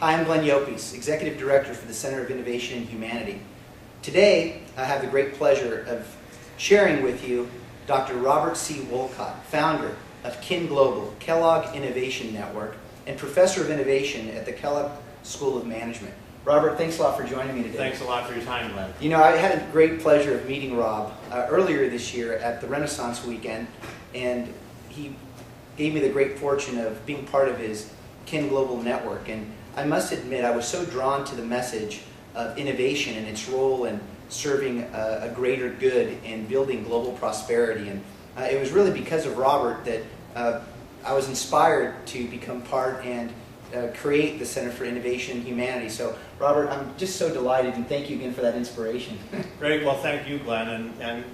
Hi, I'm Glenn Llopis, Executive Director for the Center of Innovation and Humanity. Today, I have the great pleasure of sharing with you Dr. Robert C. Wolcott, founder of KIN Global, Kellogg Innovation Network, and Professor of Innovation at the Kellogg School of Management. Robert, thanks a lot for joining me today. Thanks a lot for your time, Glenn. You know, I had a great pleasure of meeting Rob earlier this year at the Renaissance Weekend, and he gave me the great fortune of being part of his KIN Global Network. And I must admit, I was so drawn to the message of innovation and its role in serving a greater good and building global prosperity. And it was really because of Robert that I was inspired to become part and create the Center for Innovation and Humanity. So, Robert, I'm just so delighted, and thank you again for that inspiration. Great. Well, thank you, Glenn. And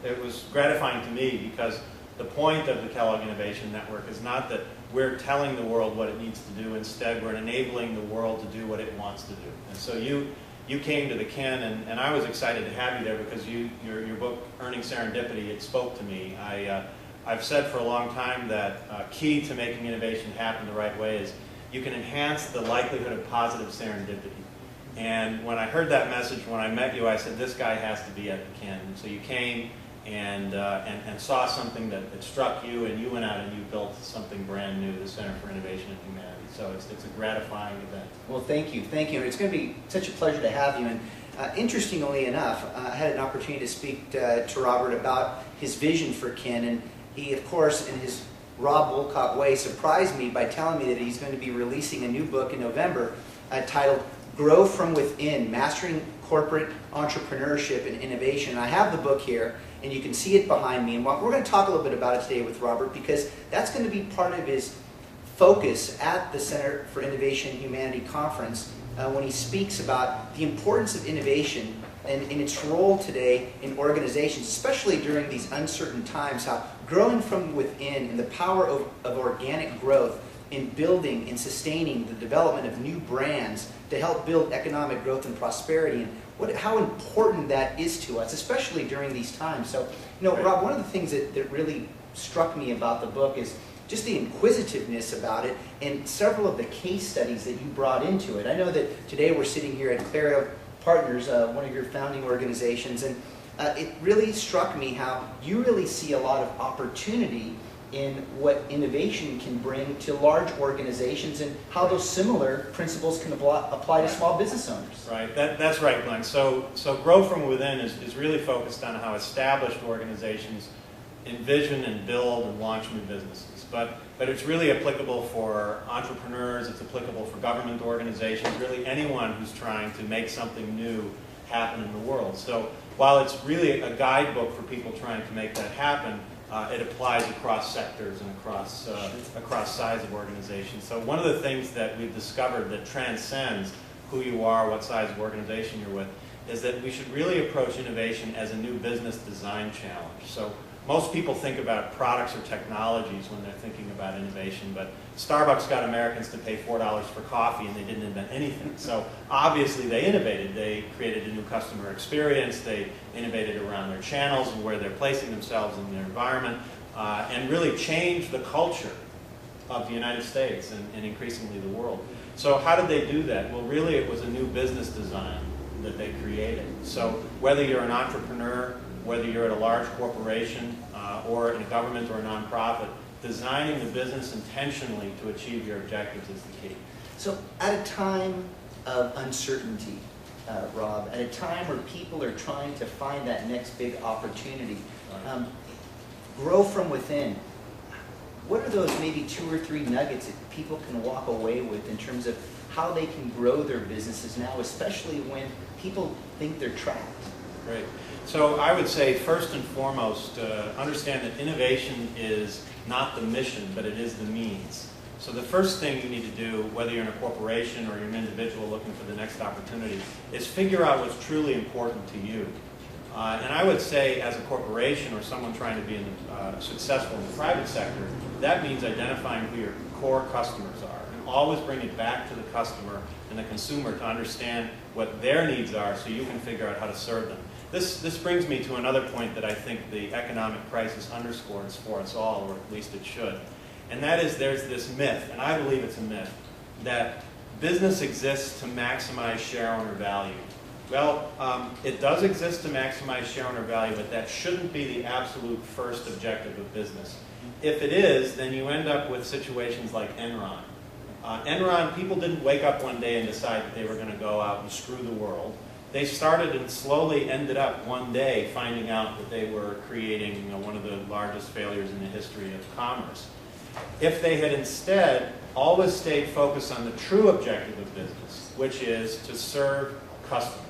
it was gratifying to me because the point of the Kellogg Innovation Network is not that we're telling the world what it needs to do. Instead, we're enabling the world to do what it wants to do. And so you came to the KIN, and I was excited to have you there because your book, Earning Serendipity, it spoke to me. I've said for a long time that key to making innovation happen the right way is you can enhance the likelihood of positive serendipity. And when I heard that message, when I met you, I said, this guy has to be at the KIN. And so you came and saw something that struck you, and you went out and you built something brand new, the Center for Innovation and Humanity. So it's a gratifying event. Well, thank you. Thank you. It's going to be such a pleasure to have you. And interestingly enough, I had an opportunity to speak to Robert about his vision for KIN. And he, of course, in his Rob Wolcott way, surprised me by telling me that he's going to be releasing a new book in November titled Grow From Within, Mastering Corporate Entrepreneurship and Innovation. And I have the book here, and you can see it behind me. And we're going to talk a little bit about it today with Robert because that's going to be part of his focus at the Center for Innovation and Humanity Conference when he speaks about the importance of innovation and its role today in organizations, especially during these uncertain times, how growing from within and the power of organic growth in building and sustaining the development of new brands to help build economic growth and prosperity, and how important that is to us, especially during these times. So, you know, Rob, one of the things that really struck me about the book is just the inquisitiveness about it and several of the case studies that you brought into it. I know that today we're sitting here at Clara Partners, one of your founding organizations, and it really struck me how you really see a lot of opportunity in what innovation can bring to large organizations and how those similar principles can apply to small business owners. Right, that's right, Glenn. So Grow From Within is really focused on how established organizations envision and build and launch new businesses. But it's really applicable for entrepreneurs, it's applicable for government organizations, really anyone who's trying to make something new happen in the world. So while it's really a guidebook for people trying to make that happen, it applies across sectors and across size of organizations. So one of the things that we've discovered that transcends who you are, what size of organization you're with, is that we should really approach innovation as a new business design challenge. So most people think about products or technologies when they're thinking about innovation, but Starbucks got Americans to pay $4 for coffee and they didn't invent anything. So obviously they innovated. They created a new customer experience. They innovated around their channels and where they're placing themselves in their environment, and really changed the culture of the United States and increasingly the world. So how did they do that? Well, really it was a new business design that they created. So whether you're an entrepreneur, whether you're at a large corporation or in a government or a nonprofit, designing the business intentionally to achieve your objectives is the key. So at a time of uncertainty, Rob, at a time where people are trying to find that next big opportunity, grow from within, what are those maybe 2 or 3 nuggets that people can walk away with in terms of how they can grow their businesses now, especially when people think they're trapped? Great. So I would say first and foremost, understand that innovation is not the mission, but it is the means. So the first thing you need to do, whether you're in a corporation or you're an individual looking for the next opportunity, is figure out what's truly important to you. And I would say as a corporation or someone trying to be successful in the private sector, that means identifying who your core customers are. And always bring it back to the customer and the consumer to understand what their needs are so you can figure out how to serve them. This brings me to another point that I think the economic crisis underscores for us all, or at least it should. And that is there's this myth, and I believe it's a myth, that business exists to maximize share owner value. Well, it does exist to maximize share owner value, but that shouldn't be the absolute first objective of business. If it is, then you end up with situations like Enron. Enron, people didn't wake up one day and decide that they were going to go out and screw the world. They started and slowly ended up one day finding out that they were creating one of the largest failures in the history of commerce. If they had instead always stayed focused on the true objective of business, which is to serve customers,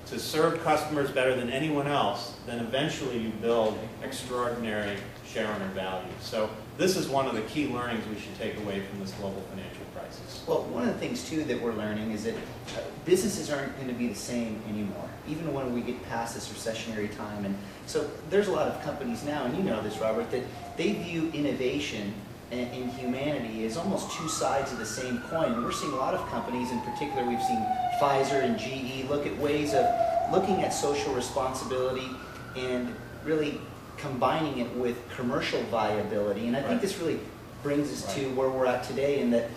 to serve customers better than anyone else, then eventually you build extraordinary share owner value. So this is one of the key learnings we should take away from this global financial crisis. Well, one of the things, too, that we're learning is that businesses aren't going to be the same anymore, even when we get past this recessionary time. And so there's a lot of companies now, and you know this, Robert, that they view innovation and humanity as almost two sides of the same coin. And we're seeing a lot of companies, in particular, we've seen Pfizer and GE look at ways of looking at social responsibility and really combining it with commercial viability. And I think this really brings us to where we're at today, in that,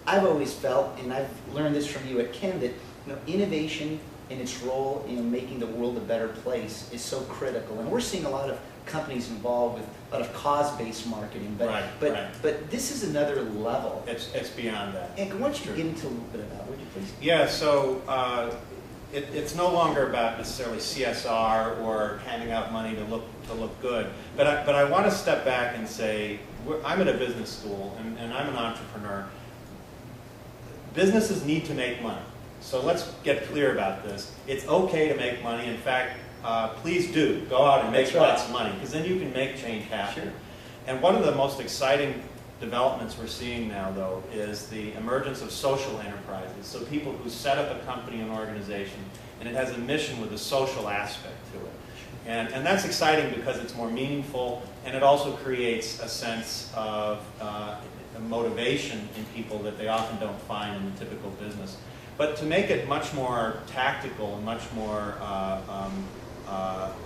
I've always felt, and I've learned this from you at Ken, that innovation and its role in making the world a better place is so critical. And we're seeing a lot of companies involved with a lot of cause-based marketing, but this is another level. It's beyond that. And why don't you get into a little bit of that, would you please? Yeah, so it's no longer about necessarily CSR or handing out money to look good. But I want to step back and say, I'm at a business school and I'm an entrepreneur. Businesses need to make money. So let's get clear about this. It's okay to make money. In fact, please do go out and make lots of money, because then you can make change happen. Sure. And one of the most exciting developments we're seeing now, though, is the emergence of social enterprises. So people who set up a company, an organization, and it has a mission with a social aspect to it. And that's exciting because it's more meaningful, and it also creates a sense of a motivation in people that they often don't find in the typical business. But to make it much more tactical and much more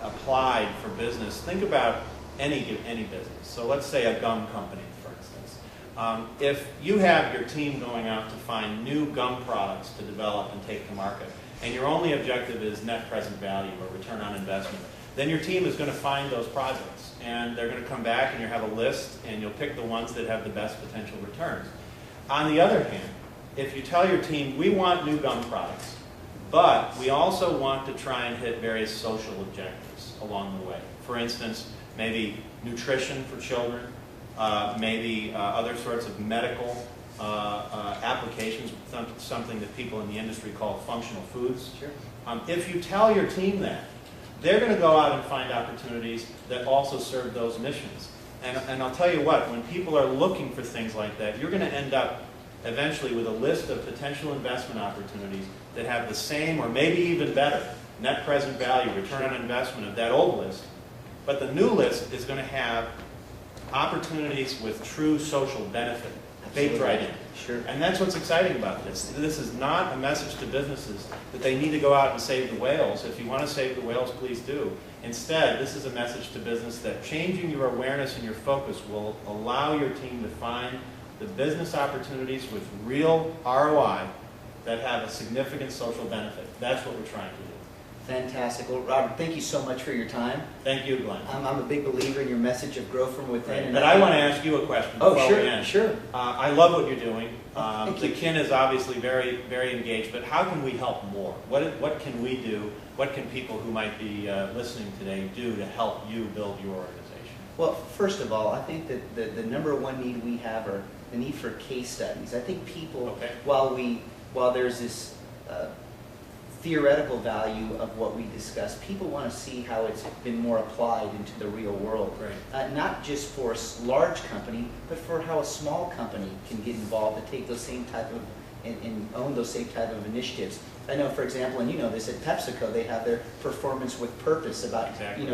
applied for business, think about any business. So let's say a gum company, for instance. If you have your team going out to find new gum products to develop and take to market, and your only objective is net present value or return on investment, then your team is going to find those projects, and they're going to come back and you'll have a list, and you'll pick the ones that have the best potential returns. On the other hand, if you tell your team, we want new gum products, but we also want to try and hit various social objectives along the way. For instance, maybe nutrition for children, maybe other sorts of medical applications, something that people in the industry call functional foods. Sure. If you tell your team that, they're going to go out and find opportunities that also serve those missions. And I'll tell you what, when people are looking for things like that, you're going to end up eventually with a list of potential investment opportunities that have the same or maybe even better net present value, return on investment of that old list. But the new list is going to have opportunities with true social benefit baked right in. Sure. And that's what's exciting about this. This is not a message to businesses that they need to go out and save the whales. If you want to save the whales, please do. Instead, this is a message to business that changing your awareness and your focus will allow your team to find the business opportunities with real ROI that have a significant social benefit. That's what we're trying to do. Fantastic. Well, Robert, thank you so much for your time. Thank you, Glenn. I'm a big believer in your message of grow from within. Right. But I want to ask you a question before we end. Sure. I love what you're doing. Thank The you. kin is obviously very, very engaged, but how can we help more? What can we do? What can people who might be listening today do to help you build your organization? Well, first of all, I think that the number one need we have are the need for case studies. I think people, while there's this theoretical value of what we discuss, people want to see how it's been more applied into the real world. Right. Not just for a large company, but for how a small company can get involved and take those same type of and own those same type of initiatives. I know, for example, and you know this, at PepsiCo, they have their performance with purpose about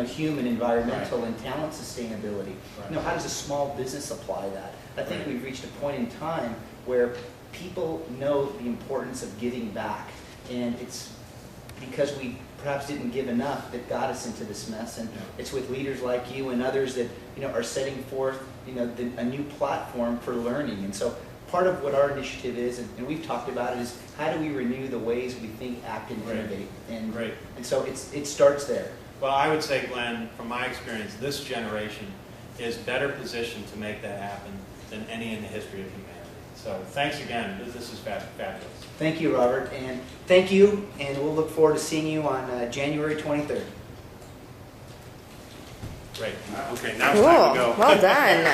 human, environmental, and talent sustainability. Right. How does a small business apply that? I think we've reached a point in time where people know the importance of giving back, and it's because we perhaps didn't give enough that got us into this mess. And it's with leaders like you and others that are setting forth a new platform for learning. And so part of what our initiative is, and we've talked about it, is how do we renew the ways we think, act, and Great. innovate? And, Great. and so it starts there. Well, I would say, Glenn, from my experience, this generation is better positioned to make that happen than any in the history of humanity. So thanks again. This is fabulous. Thank you, Robert, and thank you, and we'll look forward to seeing you on January 23rd. Great. Okay, now it's time to go. Well done.